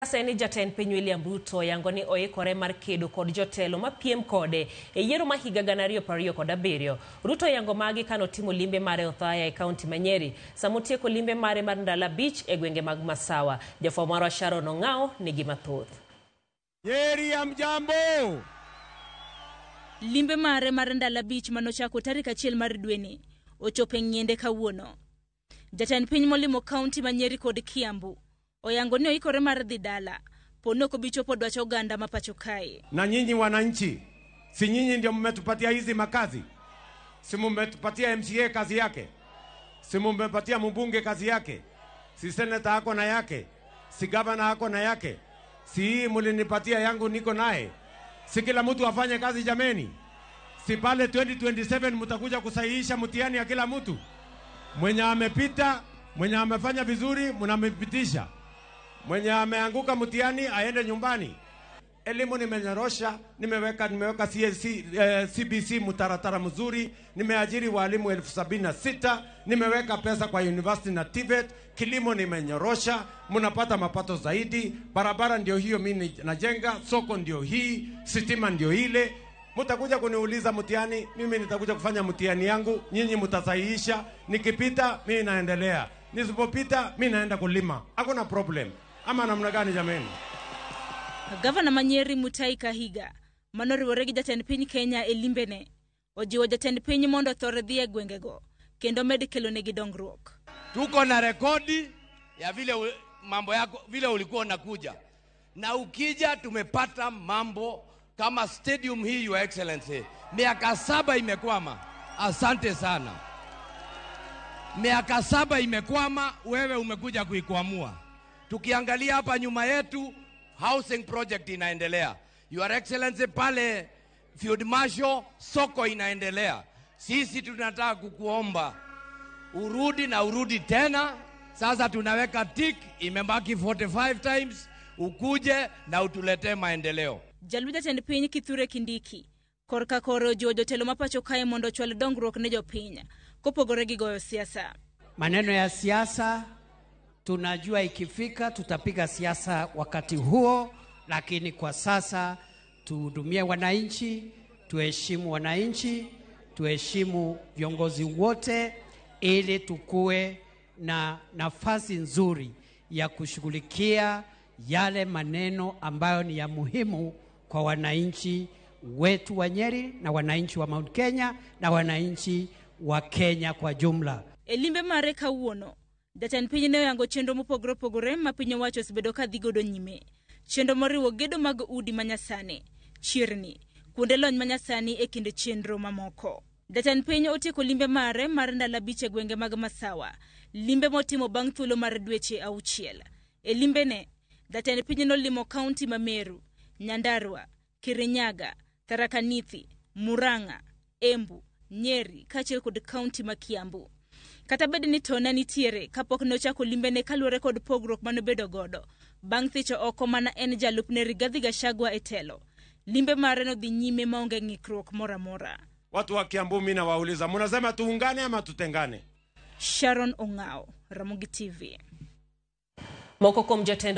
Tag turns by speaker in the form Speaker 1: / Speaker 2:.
Speaker 1: Seni jatend piny William Ruto yango ni oikore mar kedo kod jotelo mapiem kode e yiero ma higa 2027. Ruto yango magi kano timo limbe mare Othaya e kaunti ma Nyeri, samotieko limbe mare mar Ndala Beach e gwenge mag Masawa. Jafwambo marwa Sharon Ong'ao nigi mathoth.
Speaker 2: Nyeri amjambo.
Speaker 3: Limbe mare mar Ndala Beach manochako tarik 1 mar dweni ochopo Ng'ende kawuono. Jatend piny molimo kaunti ma Nyeri kod Kiambu oyango ni oikore mar dhi dala ponoko bichopo dwach oganda mapacho kae.
Speaker 2: Na nyinyi wananchi, si nyinyi ndio mmetupatia hizi makazi? Si mmetupatia MCA kazi yake? Si mmepatia mbunge kazi yake? Si senator hako na yake? Si governor hako na yake? Si hii mulinipatia yangu niko naye? Si kila mtu afanye kazi jameni? Si pale 2027 mtakuja kusahihisha mtihani ya kila mtu? Mwenye amepita, mwenye amefanya vizuri mnampitisha. Mwenye ameanguka mtihani aende nyumbani. Elimu nimenyorosha, nimeweka CBC mtaratara mzuri, nimeajiri walimu 76,000, nimeweka pesa kwa university na TVET, kilimo nimenyorosha, mnapata mapato zaidi, barabara ndio hiyo mimi najenga, soko ndio hii, sitima ndio ile. Mtakuja kuniuliza mtihani, mimi nitakuja kufanya mtihani yangu, nyinyi mtasahihisha, nikipita mimi naendelea. Nisipopita mimi naenda kulima. Hakuna problem. Ama namna gani jameni?
Speaker 3: Gavana Manyeri Mutahi Kahiga manoriwore gi jatend piny Kenya e limbene ojiwo jatend piny mondo thoredhi e gwengego kendo med kelo negi dongruok.
Speaker 4: Tuko na rekodi ya vile mambo yako vile ulikuwa unakuja. Na ukija tumepata mambo kama stadium hii, Your Excellency. Miaka 7 imekwama. Asante sana. Miaka 7 imekwama, wewe umekuja kuikwamua. Tukiangalia hapa nyuma yetu, housing project inaendelea. Your Excellency, pale Field Marshal soko inaendelea. Sisi tunataka kukuomba urudi na urudi tena. Sasa tunaweka tick, imebaki 45 times, ukuje na utuletee maendeleo.
Speaker 3: Jaluo jatend piny Kithure Kindiki korka koro jotelo mapacho kae mondo chwal dongruok ne jopiny kopogore gi goyo siasa.
Speaker 5: Maneno ya siasa tunajua ikifika tutapiga siasa wakati huo, lakini kwa sasa tuhudumie wananchi, tuheshimu wananchi, tuheshimu viongozi wote ili tukue na nafasi nzuri ya kushughulikia yale maneno ambayo ni ya muhimu kwa wananchi wetu wa Nyeri na wananchi wa Mount Kenya na wananchi wa Kenya kwa jumla.
Speaker 3: Elimbe mare kawuono jatend piny ne yango chenro mopogore opogore ma piny owacho osebedo ka dhi godo nyime. Chenro moriwo gedo mag udi manyasani, chirni, kuonde lony manyasani e kind chenro mamoko. Jatend piny otieko limbe mare mar Ndala Beach e gwenge mag Masawa, limbe motimo bang' thuolo mar dweche 6. E limbe ne jatend piny nolimo kaunti ma Meru, Nyandarua, Kirinyaga, Tharaka Nithi, Murang'a, Embu, Nyeri kaachiel kod kaunti ma Kiambu. Kata bed ni tona nitiere kapok nochako limbene kaluwore kod pogruok manobedo godo bang' thicho oko mana en jalupne Rigathi Gachagua e telo, limbe mare no dhi nyime maonge ng'ikruok mora mora.
Speaker 2: Watu wa Kiambu mimi nawauliza, mnasema tuungane ama tutengane?
Speaker 3: Sharon Ong'ao, Ramogi TV.
Speaker 1: Moko kuom jatend